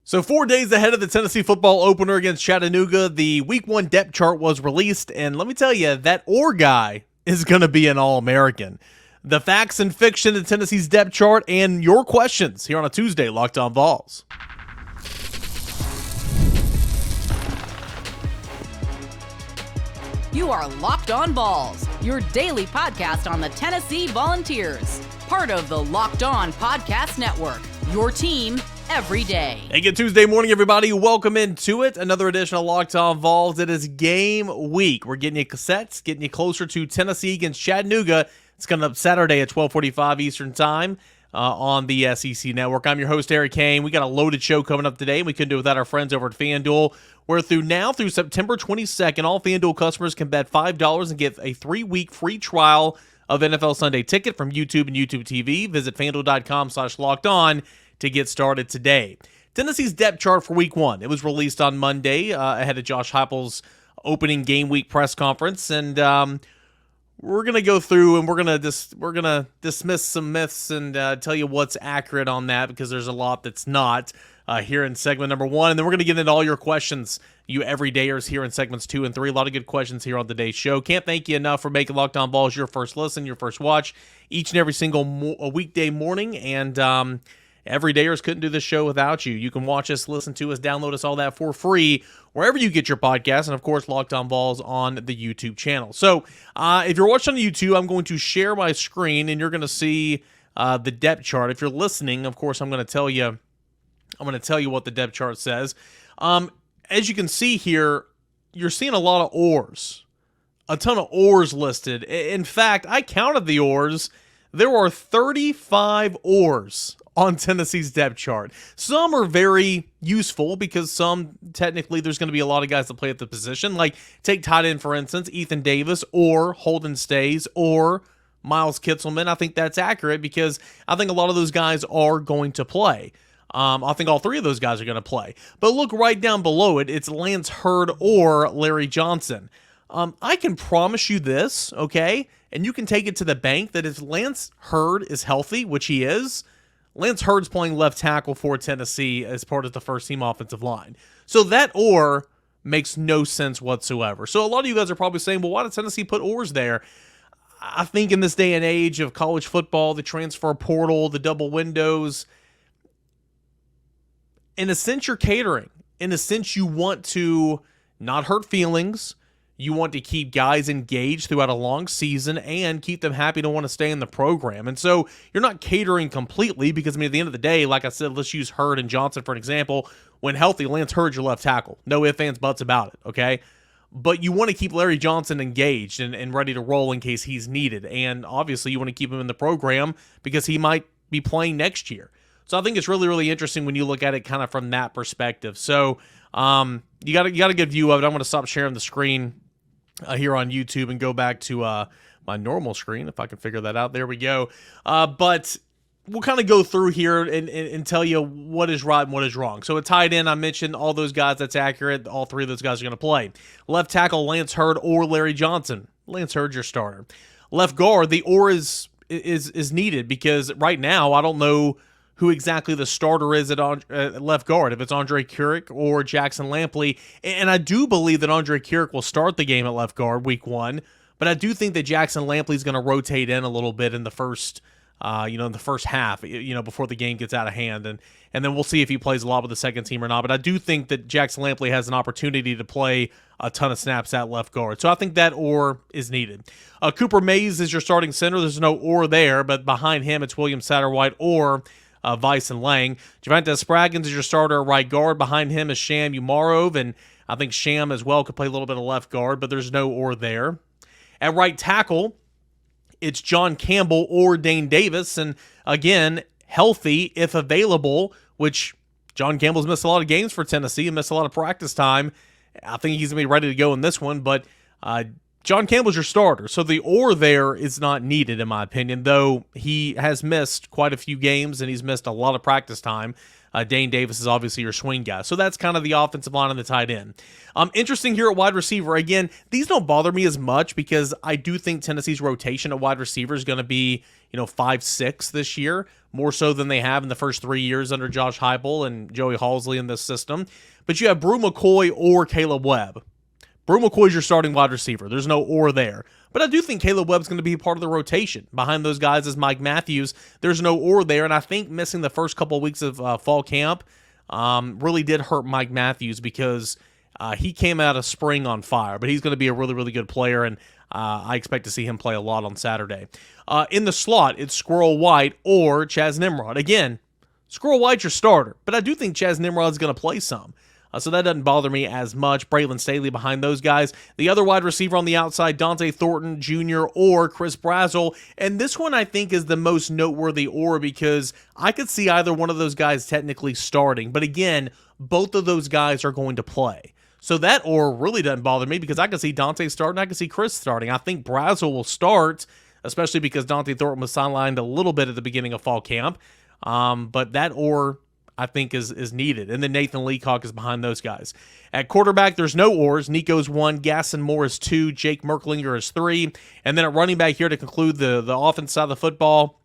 So 4 days ahead of the Tennessee football opener against Chattanooga, the Week 1 depth chart was released, and let me tell you, that Orr guy is going to be an All-American. The facts and fiction of Tennessee's depth chart and your questions here on a Tuesday, Locked On Vols. You are Locked On Vols, your daily podcast on the Tennessee Volunteers. Part of the Locked On Podcast Network, your team every day. Hey, good Tuesday morning, everybody. Welcome into it. Another edition of Locked On Vols. It is game week. We're getting you cassettes, getting you closer to Tennessee against Chattanooga. It's coming up Saturday at 12:45 Eastern Time on the SEC Network. I'm your host, Cain. We got a loaded show coming up today, and we couldn't do it without our friends over at FanDuel, where through September 22nd, all FanDuel customers can bet $5 and get a 3-week free trial of NFL Sunday Ticket from YouTube and YouTube TV. Visit FanDuel.com/lockedon to get started today. Tennessee's depth chart for Week 1. It was released on Monday ahead of Josh Heupel's opening game week press conference, and we're gonna go through and we're gonna dismiss some myths and tell you what's accurate on that, because there's a lot that's not here in segment number 1, and then we're gonna get into all your questions, you everydayers, here in segments 2 and 3. A lot of good questions here on today's show. Can't thank you enough for making Locked On Vols your first listen, your first watch each and every single weekday morning, and everydayers couldn't do this show without you. You can watch us, listen to us, download us, all that for free wherever you get your podcasts, and of course Locked On Vols on the YouTube channel. So if you're watching on YouTube, I'm going to share my screen and you're going to see the depth chart. If you're listening, of course, I'm going to tell you what the depth chart says. As you can see here, you're seeing a lot of oars, a ton of oars listed. In fact, I counted the oars. There are 35 oars on Tennessee's depth chart. Some are very useful because some, technically, there's going to be a lot of guys that play at the position. Like, take tight end, for instance, Ethan Davis or Holden Stays or Miles Kitselman. I think that's accurate because I think a lot of those guys are going to play. I think all three of those guys are going to play. But look right down below it. It's Lance Hurd or Larry Johnson. I can promise you this, okay? And you can take it to the bank that if Lance Hurd is healthy, which he is, Lance Hurd's playing left tackle for Tennessee as part of the first-team offensive line. So that or makes no sense whatsoever. So a lot of you guys are probably saying, well, why did Tennessee put oars there? I think in this day and age of college football, the transfer portal, the double windows, in a sense, you're catering. In a sense, you want to not hurt feelings. You want to keep guys engaged throughout a long season and keep them happy to want to stay in the program. And so you're not catering completely because, at the end of the day, like I said, let's use Hurd and Johnson for an example. When healthy, Lance Hurd's your left tackle. No ifs, ands, buts about it, okay? But you want to keep Larry Johnson engaged and ready to roll in case he's needed. And obviously you want to keep him in the program because he might be playing next year. So I think it's really, really interesting when you look at it kind of from that perspective. So you got a good view of it. I'm going to stop sharing the screen here on YouTube and go back to my normal screen, if I can figure that out. There we go. But we'll kind of go through here and tell you what is right and what is wrong. So at tight end, I mentioned all those guys. That's accurate. All three of those guys are going to play. Left tackle, Lance Hurd or Larry Johnson. Lance Hurd's your starter. Left guard, the or is needed because right now I don't know who exactly the starter is at left guard, if it's Andre Kuric or Jackson Lampley. And I do believe that Andre Kuric will start the game at left guard Week 1, but I do think that Jackson Lampley is going to rotate in a little bit in the first half, before the game gets out of hand. And then we'll see if he plays a lot with the second team or not. But I do think that Jackson Lampley has an opportunity to play a ton of snaps at left guard. So I think that or is needed. Cooper Mays is your starting center. There's no or there, but behind him it's William Satterwhite or Vice and Lang. Javante Spraggins is your starter at right guard. Behind him is Sham Umarov, and I think Sham as well could play a little bit of left guard, but there's no or there. At right tackle, it's John Campbell or Dane Davis, and again, healthy if available, which John Campbell's missed a lot of games for Tennessee and missed a lot of practice time. I think he's going to be ready to go in this one, but John Campbell's your starter, so the or there is not needed in my opinion, though he has missed quite a few games and he's missed a lot of practice time. Dane Davis is obviously your swing guy. So that's kind of the offensive line and the tight end. Interesting here at wide receiver. Again, these don't bother me as much because I do think Tennessee's rotation at wide receiver is going to be, 5-6 this year, more so than they have in the first 3 years under Josh Heupel and Joey Halsley in this system. But you have Brew McCoy or Caleb Webb. Brew McCoy's your starting wide receiver. There's no or there. But I do think Caleb Webb's going to be part of the rotation. Behind those guys is Mike Matthews. There's no or there, and I think missing the first couple of weeks of fall camp really did hurt Mike Matthews because he came out of spring on fire. But he's going to be a really, really good player, and I expect to see him play a lot on Saturday. In the slot, it's Squirrel White or Chaz Nimrod. Again, Squirrel White's your starter, but I do think Chaz Nimrod's going to play some. So that doesn't bother me as much. Braylon Staley behind those guys. The other wide receiver on the outside, Dante Thornton Jr. or Chris Brazzell. And this one I think is the most noteworthy or because I could see either one of those guys technically starting. But again, both of those guys are going to play. So that or really doesn't bother me because I can see Dante starting. I can see Chris starting. I think Brazzell will start, especially because Dante Thornton was sidelined a little bit at the beginning of fall camp. But that or I think is needed. And then Nathan Leacock is behind those guys. At quarterback, there's no ors. Nico's 1, Gaston Moore is 2, Jake Merklinger is 3. And then at running back here to conclude the offense side of the football,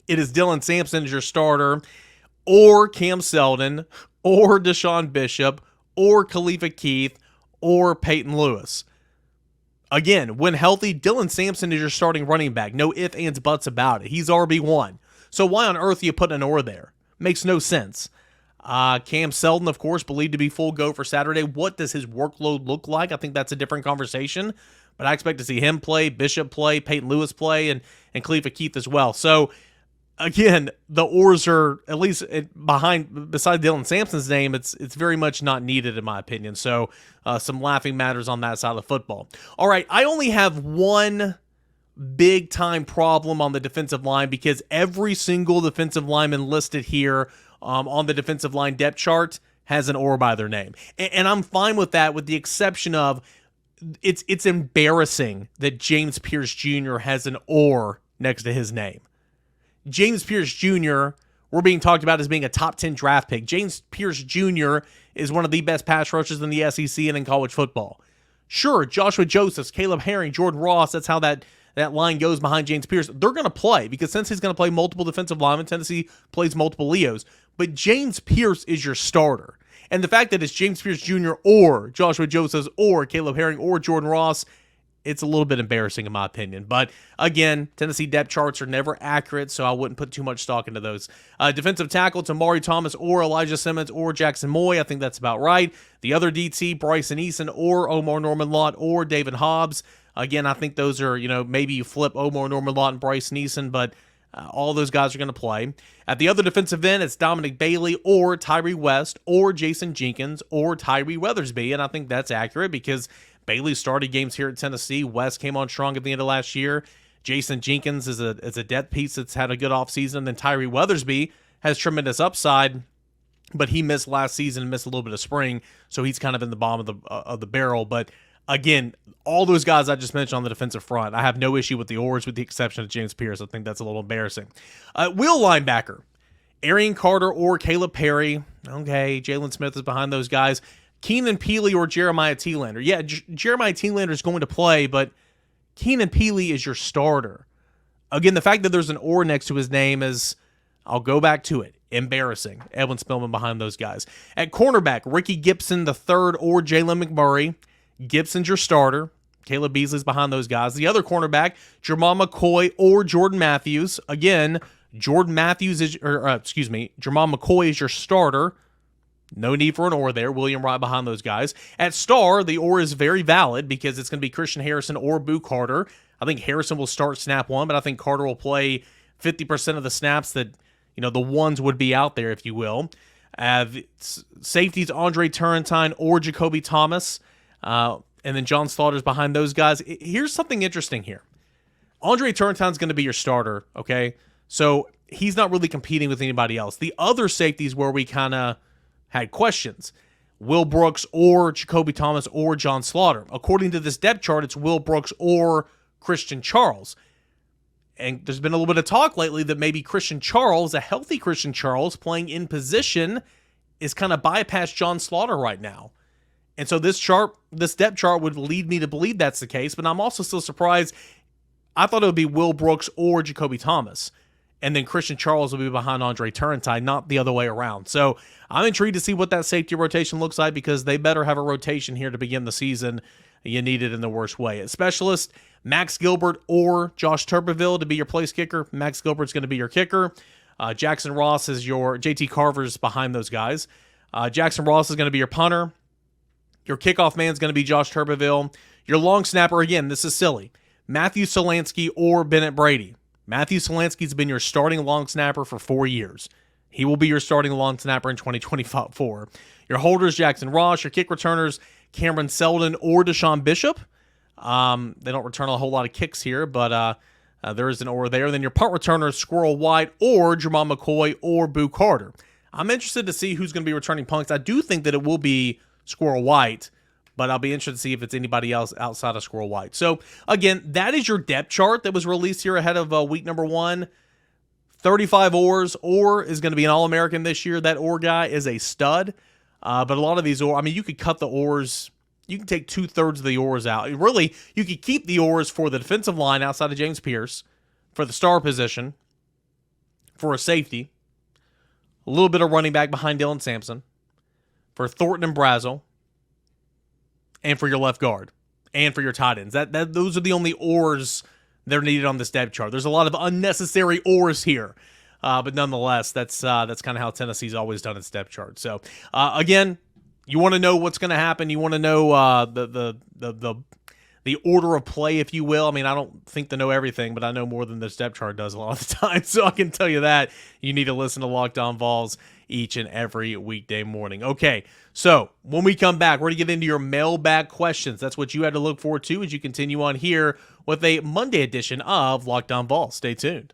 it is Dylan Sampson as your starter, or Cam Selden, or Deshaun Bishop, or Khalifa Keith, or Peyton Lewis. Again, when healthy, Dylan Sampson is your starting running back. No ifs, ands, buts about it. He's RB1. So why on earth are you putting an or there? Makes no sense. Cam Selden, of course, believed to be full go for Saturday. What does his workload look like? I think that's a different conversation. But I expect to see him play, Bishop play, Peyton Lewis play, and Khalifa Keith as well. So, again, the ors are, at least beside Dylan Sampson's name, it's very much not needed in my opinion. So, some laughing matters on that side of the football. All right, I only have one big time problem on the defensive line because every single defensive lineman listed here on the defensive line depth chart has an or by their name. And I'm fine with that with the exception of it's embarrassing that James Pierce Jr. has an or next to his name. James Pierce Jr., we're being talked about as being a top 10 draft pick. James Pierce Jr. is one of the best pass rushers in the SEC and in college football. Sure, Joshua Josephs, Caleb Herring, Jordan Ross, that's how that line goes behind James Pierce. They're going to play because since he's going to play multiple defensive linemen, Tennessee plays multiple Leos. But James Pierce is your starter. And the fact that it's James Pierce Jr. or Joshua Josephs or Caleb Herring or Jordan Ross, it's a little bit embarrassing in my opinion. But again, Tennessee depth charts are never accurate, so I wouldn't put too much stock into those. Defensive tackle, Tamari Thomas or Elijah Simmons or Jackson Moy. I think that's about right. The other DT, Bryson Eason or Omar Norman Lott or David Hobbs. Again, I think those are, maybe you flip Omar Norman Lott and Bryce Neeson, but all those guys are going to play. At the other defensive end, it's Dominic Bailey or Tyree West or Jason Jenkins or Tyree Weathersby, and I think that's accurate because Bailey started games here at Tennessee. West came on strong at the end of last year. Jason Jenkins is a depth piece that's had a good offseason. Then Tyree Weathersby has tremendous upside, but he missed last season and missed a little bit of spring, so he's kind of in the bottom of the barrel. But again, all those guys I just mentioned on the defensive front, I have no issue with the ors with the exception of James Pierce. I think that's a little embarrassing. Wheel linebacker, Arian Carter or Caleb Perry. Okay, Jalen Smith is behind those guys. Keenan Peely or Jeremiah Thielander. Yeah, Jeremiah Thielander is going to play, but Keenan Peely is your starter. Again, the fact that there's an or next to his name is, I'll go back to it, embarrassing. Edwin Spillman behind those guys. At cornerback, Ricky Gibson III or Jalen McMurray. Gibson's your starter. Caleb Beasley's behind those guys. The other cornerback, Jamal McCoy or Jordan Matthews. Again, Jamal McCoy is your starter. No need for an or there. William Wright behind those guys. At star, the or is very valid because it's going to be Christian Harrison or Boo Carter. I think Harrison will start snap one, but I think Carter will play 50% of the snaps that, the ones would be out there, if you will. Safeties, Andre Turrentine or Jacoby Thomas. And then John Slaughter's behind those guys. Here's something interesting here. Andre Turrentine's going to be your starter, okay? So he's not really competing with anybody else. The other safeties where we kind of had questions, Will Brooks or Jacoby Thomas or John Slaughter. According to this depth chart, it's Will Brooks or Christian Charles. And there's been a little bit of talk lately that maybe Christian Charles, a healthy Christian Charles, playing in position, is kind of bypassed John Slaughter right now. And so this depth chart would lead me to believe that's the case, but I'm also still surprised. I thought it would be Will Brooks or Jacoby Thomas, and then Christian Charles will be behind Andre Turrentine, not the other way around. So I'm intrigued to see what that safety rotation looks like, because they better have a rotation here to begin the season. You need it in the worst way. At specialist, Max Gilbert or Josh Tuberville to be your place kicker. Max Gilbert's going to be your kicker. Jackson Ross is your JT Carver's behind those guys. Jackson Ross is going to be your punter. Your kickoff man is going to be Josh Tuberville. Your long snapper, again, this is silly, Matthew Solansky or Bennett Brady. Matthew Solansky's been your starting long snapper for 4 years. He will be your starting long snapper in 2024. Your holders, Jackson Ross. Your kick returners, Cameron Seldon or Deshaun Bishop. They don't return a whole lot of kicks here, but there is an or there. Then your punt returners, Squirrel White or Jermon McCoy or Boo Carter. I'm interested to see who's going to be returning punts. I do think that it will be Squirrel White, but I'll be interested to see if it's anybody else outside of Squirrel White. So, again, that is your depth chart that was released here ahead of week number 1. 35 oars. Orr is going to be an All-American this year. That Orr guy is a stud. But a lot of these oars, I mean, you could cut the oars. You can take 2/3 of the oars out. Really, you could keep the oars for the defensive line outside of James Pierce, for the star position, for a safety, a little bit of running back behind Dylan Sampson, for Thornton and Brazel, and for your left guard, and for your tight ends. Those are the only oars that are needed on this depth chart. There's a lot of unnecessary oars here, but nonetheless, that's kind of how Tennessee's always done its depth chart. So, again, you want to know what's going to happen. You want to know the order of play, if you will. I mean, I don't think to know everything, but I know more than this depth chart does a lot of the time. So I can tell you that you need to listen to Locked On Vols each and every weekday morning. Okay, so when we come back, we're going to get into your mailbag questions. That's what you had to look forward to as you continue on here with a Monday edition of Locked On Vols. Stay tuned.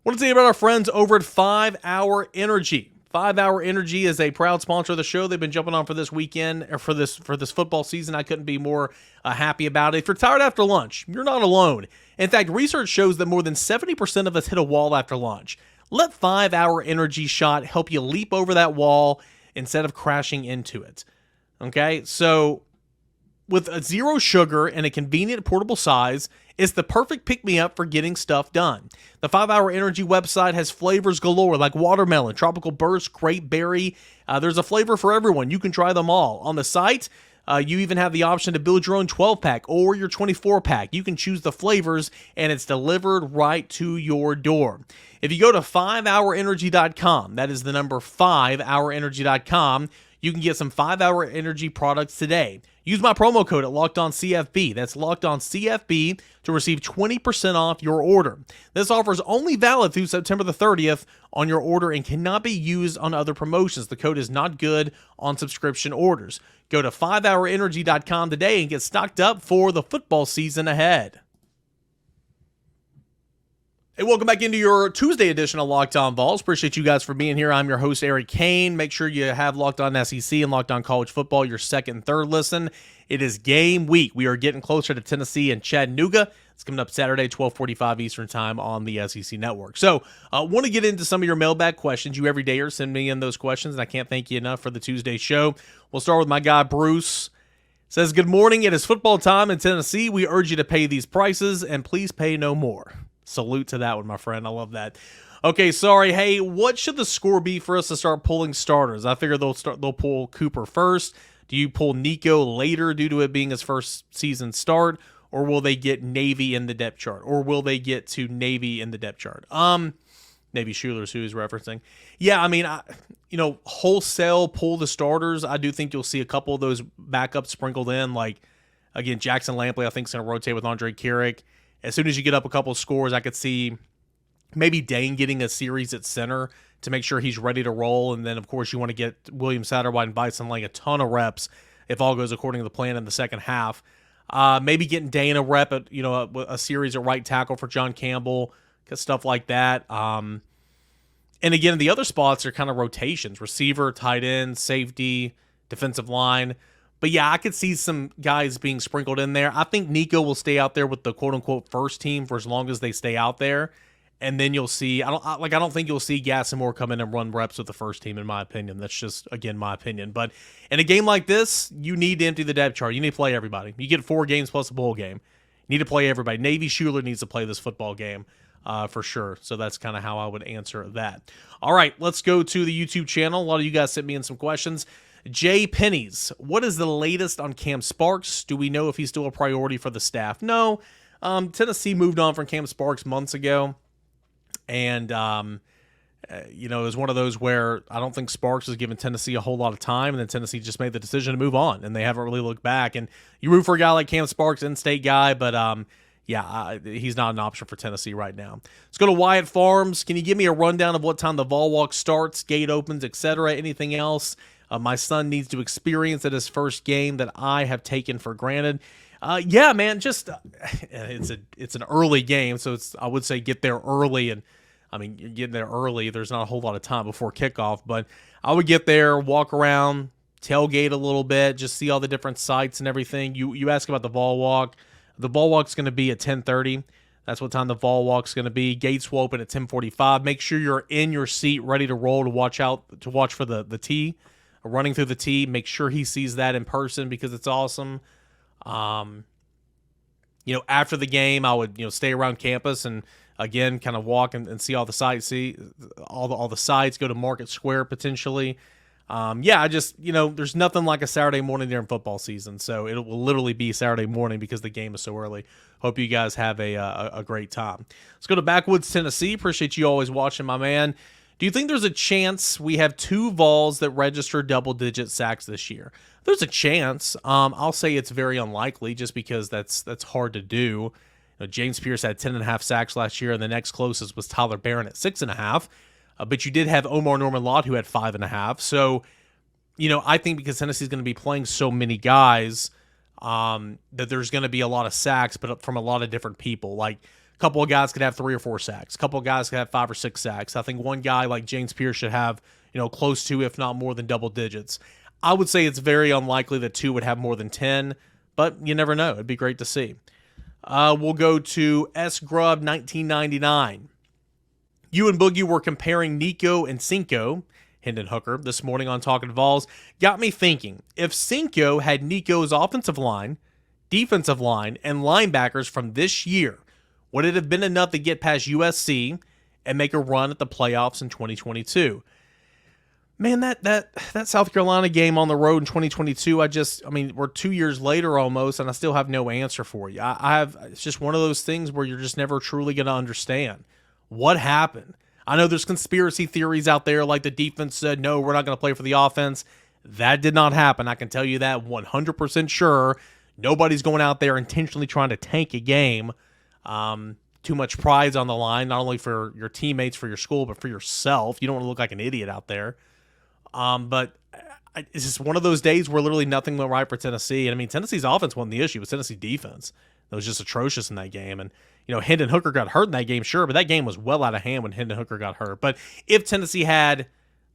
I want to tell you about our friends over at 5 Hour Energy. 5 Hour Energy is a proud sponsor of the show. They've been jumping on for this weekend, or for this football season. I couldn't be more happy about it. If you're tired after lunch, you're not alone. In fact, research shows that more than 70% of us hit a wall after lunch. Let 5 Hour Energy Shot help you leap over that wall instead of crashing into it. Okay, so with a zero sugar and a convenient portable size, it's the perfect pick-me-up for getting stuff done. The 5 Hour Energy website has flavors galore like watermelon, tropical burst, grape berry. There's a flavor for everyone. You can try them all. On the site, you even have the option to build your own 12-pack or your 24-pack. You can choose the flavors, and it's delivered right to your door. If you go to 5hourenergy.com, that is the number 5hourenergy.com, you can get some 5 Hour Energy products today. Use my promo code at LockedOnCFB. That's LockedOnCFB to receive 20% off your order. This offer is only valid through September the 30th on your order and cannot be used on other promotions. The code is not good on subscription orders. Go to 5hourenergy.com today and get stocked up for the football season ahead. Hey, welcome back into your Tuesday edition of Locked On Vols. Appreciate you guys for being here. I'm your host, Eric Cain. Make sure you have Locked On SEC and Locked On College Football your second and third listen. It is game week. We are getting closer to Tennessee and Chattanooga. It's coming up Saturday, 12:45 Eastern Time on the SEC Network. So, I want to get into some of your mailbag questions. You every day are sending me in those questions, and I can't thank you enough for the Tuesday show. We'll start with my guy, Bruce. Says, good morning. It is football time in Tennessee. We urge you to pay these prices, and please pay no more. Salute to that one, my friend. I love that. Okay, sorry. Hey, what should the score be for us to start pulling starters? I figure they'll pull Cooper first. Do you pull Nico later due to it being his first season start? Or will they get Navy in the depth chart? Or will they get to Navy in the depth chart? Navy Schuler's who he's referencing. Yeah, I mean, wholesale pull the starters. I do think you'll see a couple of those backups sprinkled in. Like, again, Jackson Lampley, I think, is going to rotate with Andre Carrick. As soon as you get up a couple of scores, I could see maybe Dane getting a series at center to make sure he's ready to roll. And then, of course, you want to get William Satterwhite and Bison like a ton of reps if all goes according to the plan in the second half. Maybe getting Dane a rep at, a series at right tackle for John Campbell, stuff like that. And again, the other spots are kind of rotations: receiver, tight end, safety, defensive line. But yeah, I could see some guys being sprinkled in there. I think Nico will stay out there with the quote unquote first team for as long as they stay out there. And then you'll see, I don't think you'll see Gassimore come in and run reps with the first team, in my opinion. That's just, again, my opinion. But in a game like this, you need to empty the depth chart. You need to play everybody. You get 4 games plus a bowl game. You need to play everybody. Navy Schuler needs to play this football game for sure. So that's kind of how I would answer that. All right, let's go to the YouTube channel. A lot of you guys sent me in some questions. Jay Pennies, what is the latest on Cam Sparks? Do we know if he's still a priority for the staff? No. Tennessee moved on from Cam Sparks months ago. And, it was one of those where I don't think Sparks was giving Tennessee a whole lot of time, and then Tennessee just made the decision to move on, and they haven't really looked back. And you root for a guy like Cam Sparks, in-state guy, but he's not an option for Tennessee right now. Let's go to Wyatt Farms. Can you give me a rundown of what time the Vol Walk starts, gate opens, etc.? Anything else? My son needs to experience at his first game that I have taken for granted. Yeah, man, just it's an early game, so I would say get there early. And I mean, you're getting there early. There's not a whole lot of time before kickoff, but I would get there, walk around, tailgate a little bit, just see all the different sites and everything. You ask about the Vol Walk. The Vol Walk's going to be at 10:30. That's what time the Vol Walk's going to be. Gates will open at 10:45. Make sure you're in your seat, ready to roll, to watch for the tee, running through the tee. Make sure he sees that in person because it's awesome. After the game, I would, stay around campus and again, kind of walk and see all the sites, see all the sites, go to Market Square potentially. There's nothing like a Saturday morning during football season. So it will literally be Saturday morning because the game is so early. Hope you guys have a great time. Let's go to Backwoods, Tennessee. Appreciate you always watching, my man. Do you think there's a chance we have 2 Vols that register double-digit sacks this year? There's a chance. I'll say it's very unlikely just because that's hard to do. James Pierce had 10.5 sacks last year, and the next closest was Tyler Barron at 6.5. But you did have Omar Norman-Lott, who had 5.5. So, I think because Tennessee's going to be playing so many guys that there's going to be a lot of sacks, but from a lot of different people. Like, a couple of guys could have 3 or 4 sacks. A couple of guys could have 5 or 6 sacks. I think one guy like James Pierce should have, close to, if not more than double digits. I would say it's very unlikely that 2 would have more than 10, but you never know. It'd be great to see. We'll go to S. Grub 1999. You and Boogie were comparing Nico and Cinco, Hendon Hooker, this morning on Talking Vols. Got me thinking, if Cinco had Nico's offensive line, defensive line, and linebackers from this year, would it have been enough to get past USC and make a run at the playoffs in 2022? Man, that South Carolina game on the road in 2022, we're 2 years later almost, and I still have no answer for you. It's just one of those things where you're just never truly going to understand what happened. I know there's conspiracy theories out there, like the defense said, no, we're not going to play for the offense. That did not happen. I can tell you that 100% sure. Nobody's going out there intentionally trying to tank a game. Too much pride's on the line, not only for your teammates, for your school, but for yourself. You don't want to look like an idiot out there. But it's just one of those days where literally nothing went right for Tennessee. And I mean, Tennessee's offense wasn't the issue. It was Tennessee defense that was just atrocious in that game. And, Hendon Hooker got hurt in that game, sure, but that game was well out of hand when Hendon Hooker got hurt. But if Tennessee had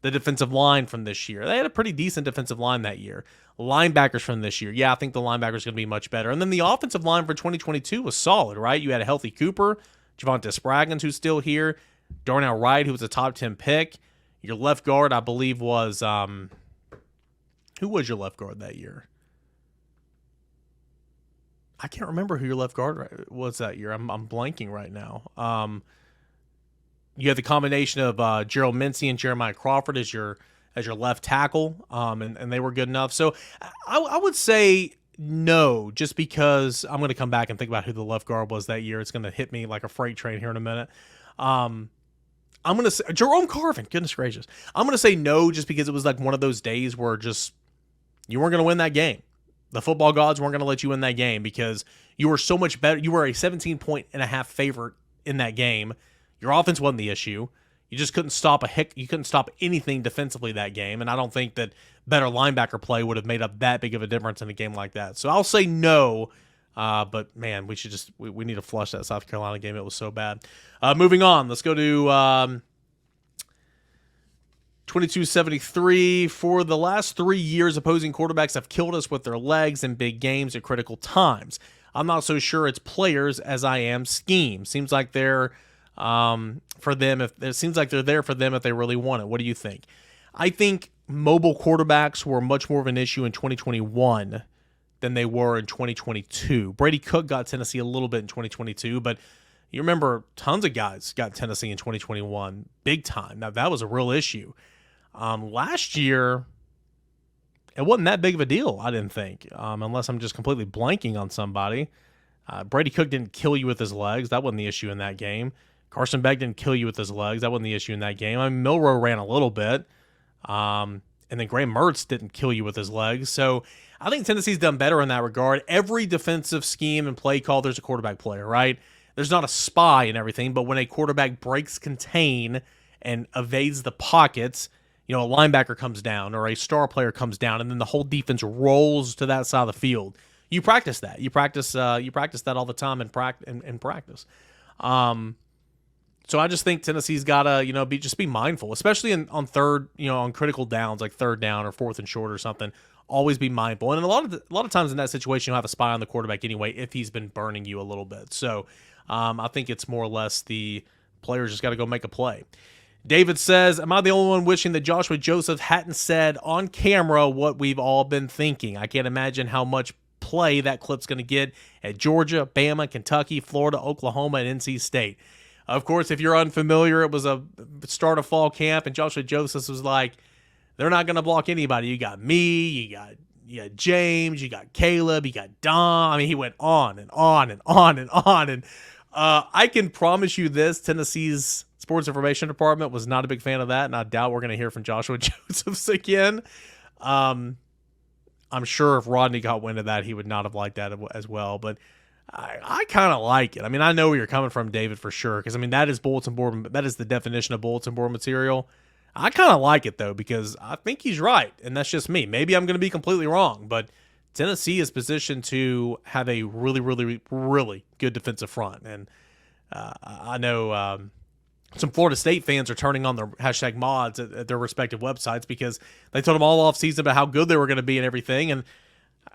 the defensive line from this year, they had a pretty decent defensive line that year. Linebackers from this year, I think the linebackers going to be much better. And then the offensive line for 2022 was solid, right? You had a healthy Cooper, Javonte Spraggins, who's still here, Darnell Wright, who was a top 10 pick. Your left guard, I believe, was who was your left guard that year? I can't remember who your left guard was that year. I'm blanking right now. You had the combination of Gerald Mincy and Jeremiah Crawford as your left tackle, and they were good enough. So I would say no, just because I'm going to come back and think about who the left guard was that year. It's going to hit me like a freight train here in a minute. I'm going to say Jerome Carvin. Goodness gracious. I'm going to say no just because it was like one of those days where just you weren't going to win that game. The football gods weren't going to let you win that game because you were so much better. You were a 17.5 favorite in that game. Your offense wasn't the issue. You just couldn't stop you couldn't stop anything defensively that game. And I don't think that better linebacker play would have made up that big of a difference in a game like that. So I'll say no. But man, we need to flush that South Carolina game. It was so bad. Moving on, let's go to 2273, for the last 3 years, opposing quarterbacks have killed us with their legs in big games at critical times. I'm not so sure it's players as I am scheme. Seems like they're for them. It seems like they're there for them if they really want it. What do you think? I think mobile quarterbacks were much more of an issue in 2021 than they were in 2022. Brady Cook got Tennessee a little bit in 2022, but you remember tons of guys got Tennessee in 2021, big time. Now, that was a real issue. Last year, it wasn't that big of a deal, I didn't think, unless I'm just completely blanking on somebody. Brady Cook didn't kill you with his legs. That wasn't the issue in that game. Carson Beck didn't kill you with his legs. That wasn't the issue in that game. I mean, Milroe ran a little bit. And then Graham Mertz didn't kill you with his legs. So I think Tennessee's done better in that regard. Every defensive scheme and play call, there's a quarterback player, right? There's not a spy and everything, but when a quarterback breaks contain and evades the pockets, a linebacker comes down or a star player comes down, and then the whole defense rolls to that side of the field. You practice that. You practice that all the time in practice. So I just think Tennessee's got to, be mindful, especially on third, on critical downs like third down or fourth and short or something. Always be mindful. And a lot of times in that situation, you'll have a spy on the quarterback anyway if he's been burning you a little bit. So I think it's more or less the players just got to go make a play. David says, am I the only one wishing that Joshua Joseph hadn't said on camera what we've all been thinking? I can't imagine how much play that clip's going to get at Georgia, Bama, Kentucky, Florida, Oklahoma, and NC State. Of course, if you're unfamiliar, it was a start of fall camp, and Joshua Joseph was like, they're not going to block anybody. You got me, you got James, you got Caleb, you got Dom. I mean, he went on and on and on and on. And I can promise you this, Tennessee's sports information department was not a big fan of that, and I doubt we're going to hear from Joshua Josephs again. I'm sure if Rodney got wind of that, he would not have liked that as well. But I kind of like it. I mean, I know where you're coming from, David, for sure, because, I mean, that is bulletin board. That is the definition of bulletin board material. I kind of like it, though, because I think he's right, and that's just me. Maybe I'm going to be completely wrong, but Tennessee is positioned to have a really, really, really good defensive front. And I know some Florida State fans are turning on their hashtag mods at their respective websites because they told them all off season about how good they were going to be and everything. And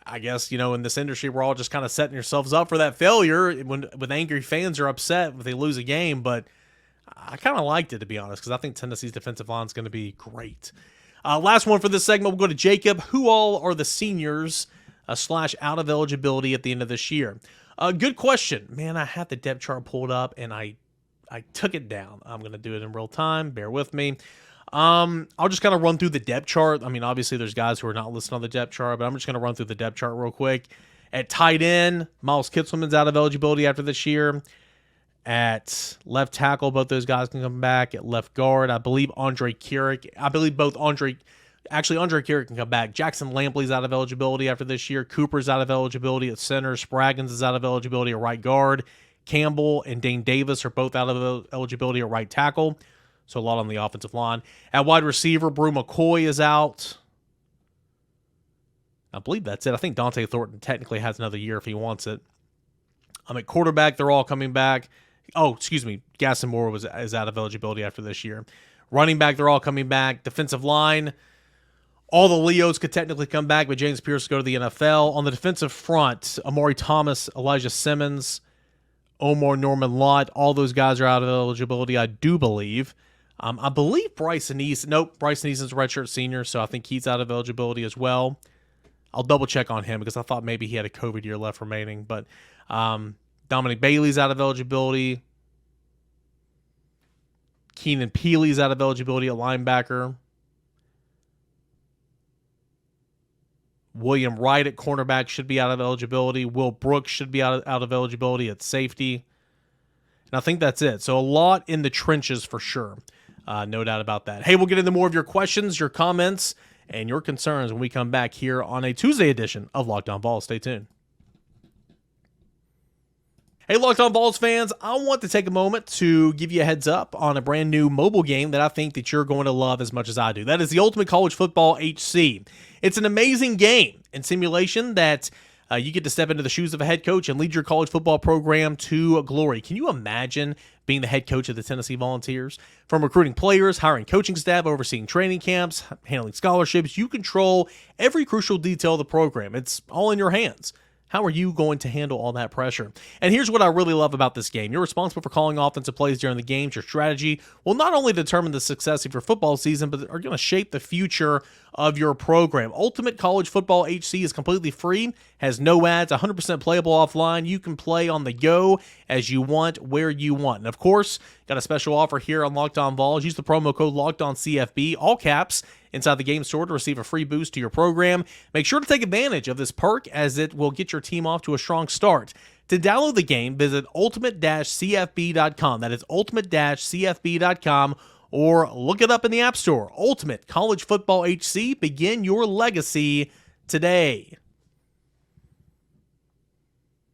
I guess, in this industry, we're all just kind of setting yourselves up for that failure when angry fans are upset if they lose a game. But I kind of liked it, to be honest, because I think Tennessee's defensive line is going to be great. Last one for this segment, we'll go to Jacob. Who all are the seniors / out of eligibility at the end of this year? Good question. Man, I had the depth chart pulled up, and I took it down. I'm going to do it in real time. Bear with me. I'll just kind of run through the depth chart. I mean, obviously, there's guys who are not listed on the depth chart, but I'm just going to run through the depth chart real quick. At tight end, Miles Kitselman's out of eligibility after this year. At left tackle, both those guys can come back. At left guard, I believe Andre Carrick. Andre Carrick can come back. Jackson Lampley's out of eligibility after this year. Cooper's out of eligibility at center. Spraggins is out of eligibility at right guard. Campbell and Dane Davis are both out of eligibility at right tackle. So a lot on the offensive line. At wide receiver, Brew McCoy is out. I believe that's it. I think Dante Thornton technically has another year if he wants it. At quarterback, they're all coming back. Oh, excuse me. Gaston Moore is out of eligibility after this year. Running back, they're all coming back. Defensive line, all the Leos could technically come back, but James Pierce go to the NFL. On the defensive front, Amari Thomas, Elijah Simmons, Omar Norman Lott, all those guys are out of eligibility, I do believe. I believe Bryson Easton's a redshirt senior, so I think he's out of eligibility as well. I'll double check on him because I thought maybe he had a COVID year left remaining, but Dominic Bailey's out of eligibility. Keenan Peely's out of eligibility at linebacker. William Wright at cornerback should be out of eligibility. Will Brooks should be out of eligibility at safety. And I think that's it. So a lot in the trenches for sure. No doubt about that. Hey, we'll get into more of your questions, your comments, and your concerns when we come back here on a Tuesday edition of Locked On Vols. Stay tuned. Hey, Locked On Vols fans, I want to take a moment to give you a heads up on a brand new mobile game that I think that you're going to love as much as I do. That is the Ultimate College Football HC. It's an amazing game and simulation that you get to step into the shoes of a head coach and lead your college football program to glory. Can you imagine being the head coach of the Tennessee Volunteers. From recruiting players, hiring coaching staff, overseeing training camps, handling scholarships, you control every crucial detail of the program. It's all in your hands. How are you going to handle all that pressure? And here's what I really love about this game. You're responsible for calling offensive plays during the games. Your strategy will not only determine the success of your football season, but are going to shape the future of your program. Ultimate College Football HC is completely free, has no ads, 100% playable offline. You can play on the go as you want, where you want. And of course, got a special offer here on Locked On Vols. Use the promo code LOCKEDONCFB, all caps, inside the game store to receive a free boost to your program. Make sure to take advantage of this perk as it will get your team off to a strong start. To download the game, visit ultimate-cfb.com. That is ultimate-cfb.com, or look it up in the App Store. Ultimate College Football HC. Begin your legacy today.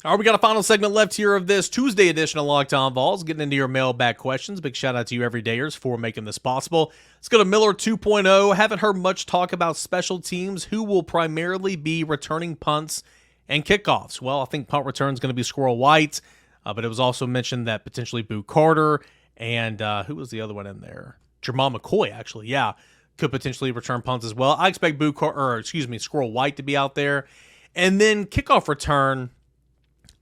All right, we got a final segment left here of this Tuesday edition of Locked On Vols, getting into your mailbag questions. Big shout out to you everydayers for making this possible. Let's go to Miller 2.0. Haven't heard much talk about special teams. Who will primarily be returning punts and kickoffs? Well, I think punt return is going to be Squirrel White, but it was also mentioned that potentially Boo Carter and who was the other one in there? Jermon McCoy, actually, yeah, could potentially return punts as well. I expect Squirrel White to be out there. And then kickoff return,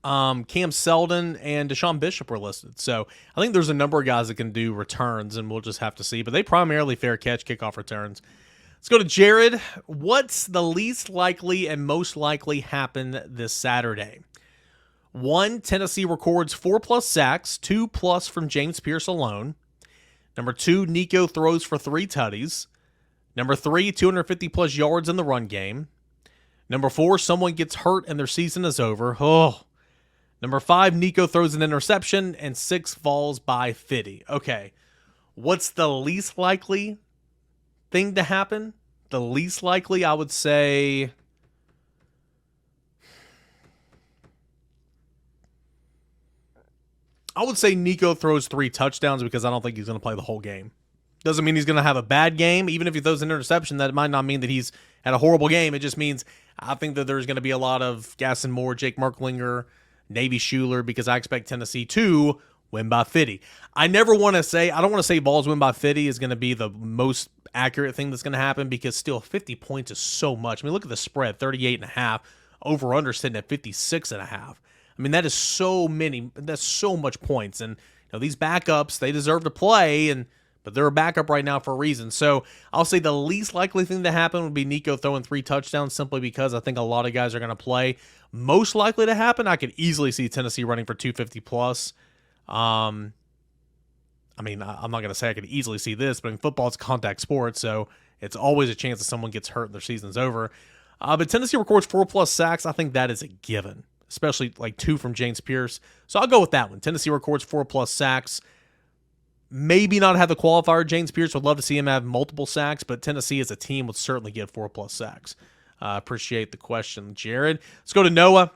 Cam Selden and Deshaun Bishop were listed. So I think there's a number of guys that can do returns, and we'll just have to see. But they primarily fair catch kickoff returns. Let's go to Jared. What's the least likely and most likely happen this Saturday? 1, Tennessee records 4+ sacks, 2+ from James Pierce alone. Number 2, Nico throws for 3 tutties. Number 3, 250+ yards in the run game. Number 4, someone gets hurt and their season is over. Oh. Number 5, Nico throws an interception, and 6 falls by Fitty. Okay, what's the least likely thing to happen? The least likely, I would say, Nico throws 3 touchdowns because I don't think he's going to play the whole game. Doesn't mean he's going to have a bad game. Even if he throws an interception, that might not mean that he's had a horrible game. It just means I think that there's going to be a lot of Gaston Moore, Jake Merklinger, Navy Schuler, because I expect Tennessee to win by 50. I don't want to say Vols win by 50 is going to be the most accurate thing that's going to happen, because still 50 points is so much. I mean, look at the spread, 38.5, over under sitting at 56.5. I mean, that is so many, that's so much points. And these backups, they deserve to play, but they're a backup right now for a reason. So I'll say the least likely thing to happen would be Nico throwing 3 touchdowns, simply because I think a lot of guys are going to play. Most likely to happen, I could easily see Tennessee running for 250+. I mean, I'm not going to say I could easily see this, but football is contact sport, so it's always a chance that someone gets hurt and their season's over. But Tennessee records 4+ sacks. I think that is a given, especially like 2 from James Pierce. So I'll go with that one. Tennessee records 4+ sacks. Maybe not have the qualifier. James Pierce would love to see him have multiple sacks, but Tennessee as a team would certainly get 4+ sacks. Appreciate the question, Jared. Let's go to Noah.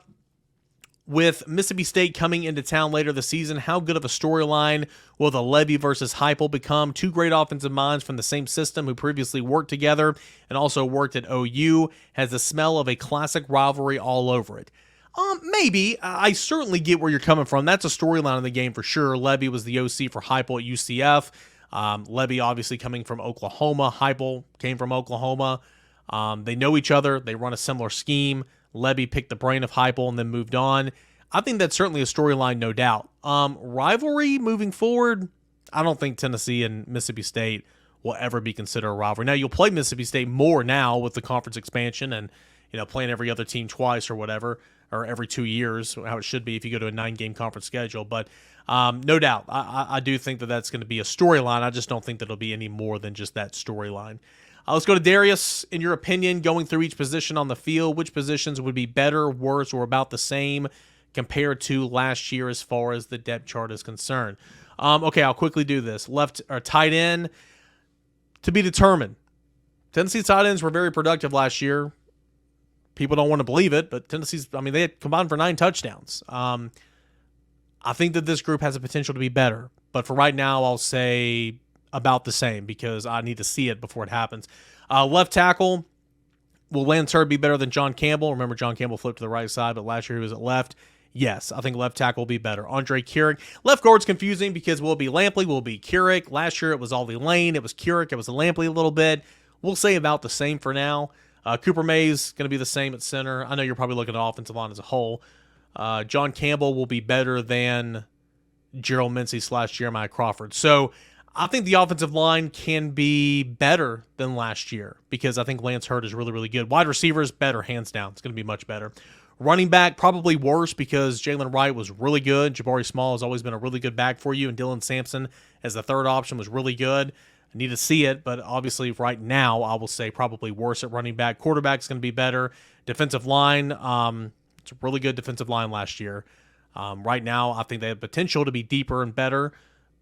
With Mississippi State coming into town later this season, how good of a storyline will the Levy versus Heupel become? 2 great offensive minds from the same system who previously worked together and also worked at OU. Has the smell of a classic rivalry all over it. Maybe. I certainly get where you're coming from. That's a storyline in the game for sure. Levy was the OC for Heupel at UCF. Levy obviously coming from Oklahoma. Heupel came from Oklahoma. They know each other. They run a similar scheme. Levy picked the brain of Heupel and then moved on. I think that's certainly a storyline, no doubt. Rivalry moving forward, I don't think Tennessee and Mississippi State will ever be considered a rivalry. Now, you'll play Mississippi State more now with the conference expansion and playing every other team twice or whatever, or every 2 years, how it should be if you go to a 9-game conference schedule. But no doubt, I do think that that's going to be a storyline. I just don't think that it'll be any more than just that storyline. Let's go to Darius. In your opinion, going through each position on the field, which positions would be better, worse, or about the same compared to last year as far as the depth chart is concerned? Okay, I'll quickly do this. Left or tight end, to be determined. Tennessee's tight ends were very productive last year. People don't want to believe it, but they had combined for 9 touchdowns. I think that this group has the potential to be better, but for right now, I'll say about the same, because I need to see it before it happens. Left tackle, will Lance Hurd be better than John Campbell? Remember, John Campbell flipped to the right side, but last year he was at left. Yes, I think left tackle will be better. Andre Keurig. Left guard's confusing because will it be Lampley? Will it be Keurig? Last year it was Ollie Lane. It was Keurig. It was Lampley a little bit. We'll say about the same for now. Cooper Mays going to be the same at center. I know you're probably looking at the offensive line as a whole. John Campbell will be better than Gerald Mincy / Jeremiah Crawford. So I think the offensive line can be better than last year because I think Lance Hurd is really, really good. Wide receivers, better, hands down. It's going to be much better. Running back, probably worse because Jalen Wright was really good. Jabari Small has always been a really good back for you, and Dylan Sampson as the third option was really good. I need to see it, but obviously right now I will say probably worse at running back. Quarterback's going to be better. Defensive line, it's a really good defensive line last year. Right now I think they have potential to be deeper and better,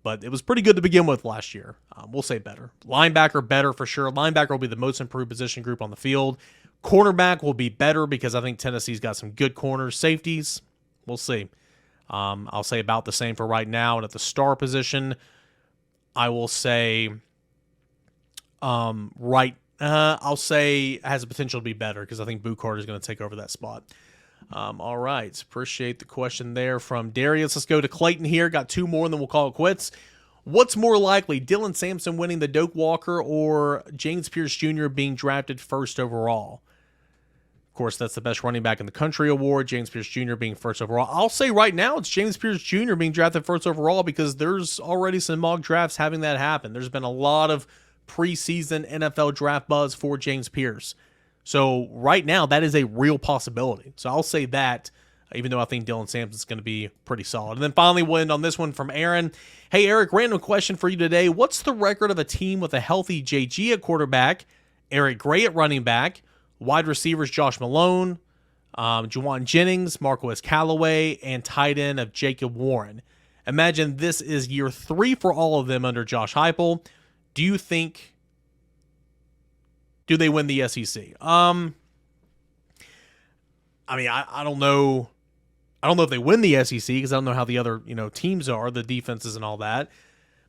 but it was pretty good to begin with last year. We'll say better. Linebacker, better for sure. Linebacker will be the most improved position group on the field. Cornerback will be better because I think Tennessee's got some good corners. Safeties, we'll see. I'll say about the same for right now. And at the star position, I will say I'll say has the potential to be better because I think Boo Carter is going to take over that spot. All right. Appreciate the question there from Darius. Let's go to Clayton here. Got two more, and then we'll call it quits. What's more likely, Dylan Sampson winning the Doak Walker or James Pierce Jr. being drafted first overall? Of course, that's the best running back in the country award, James Pierce Jr. being first overall. I'll say right now it's James Pierce Jr. being drafted first overall because there's already some mock drafts having that happen. There's been a lot of preseason NFL draft buzz for James Pierce. So right now, that is a real possibility. So I'll say that, even though I think Dylan Sampson's going to be pretty solid. And then finally, we'll end on this one from Aaron. Hey, Eric, random question for you today. What's the record of a team with a healthy JG at quarterback, Eric Gray at running back, wide receivers Josh Malone, Juwan Jennings, Marquez Callaway, and tight end of Jacob Warren? Imagine this is year 3 for all of them under Josh Heupel. Do you think, do they win the SEC? I mean, I don't know. I don't know if they win the SEC because I don't know how the other teams are, the defenses and all that.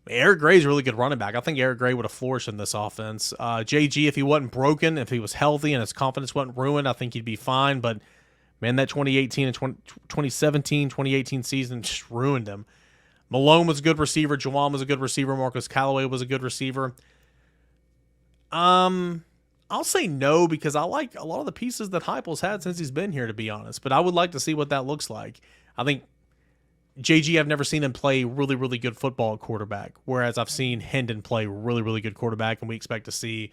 Eric Gray's a really good running back. I think Eric Gray would have flourished in this offense. JG, if he wasn't broken, if he was healthy and his confidence wasn't ruined, I think he'd be fine. But, man, that 2018 and 2017, 2018 season just ruined him. Malone was a good receiver. Juwan was a good receiver. Marcus Callaway was a good receiver. I'll say no because I like a lot of the pieces that Heupel's had since he's been here, to be honest. But I would like to see what that looks like. I think JG, I've never seen him play really, really good football at quarterback, whereas I've seen Hendon play really, really good quarterback, and we expect to see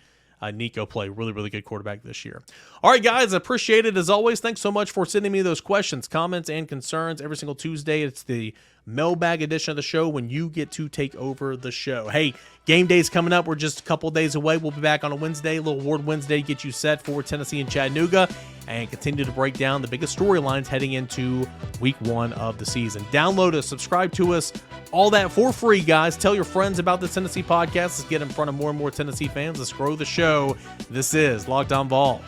Nico play really, really good quarterback this year. All right, guys, I appreciate it as always. Thanks so much for sending me those questions, comments, and concerns every single Tuesday. It's the mailbag edition of the show when you get to take over the show. Hey, game day's coming up. We're just a couple days away. We'll be back on a Wednesday, a little Award Wednesday to get you set for Tennessee and Chattanooga and continue to break down the biggest storylines heading into week 1 of the season. Download us, subscribe to us, all that for free, guys. Tell your friends about the Tennessee podcast. Let's get in front of more and more Tennessee fans. Let's grow the show. This is Locked On Vols.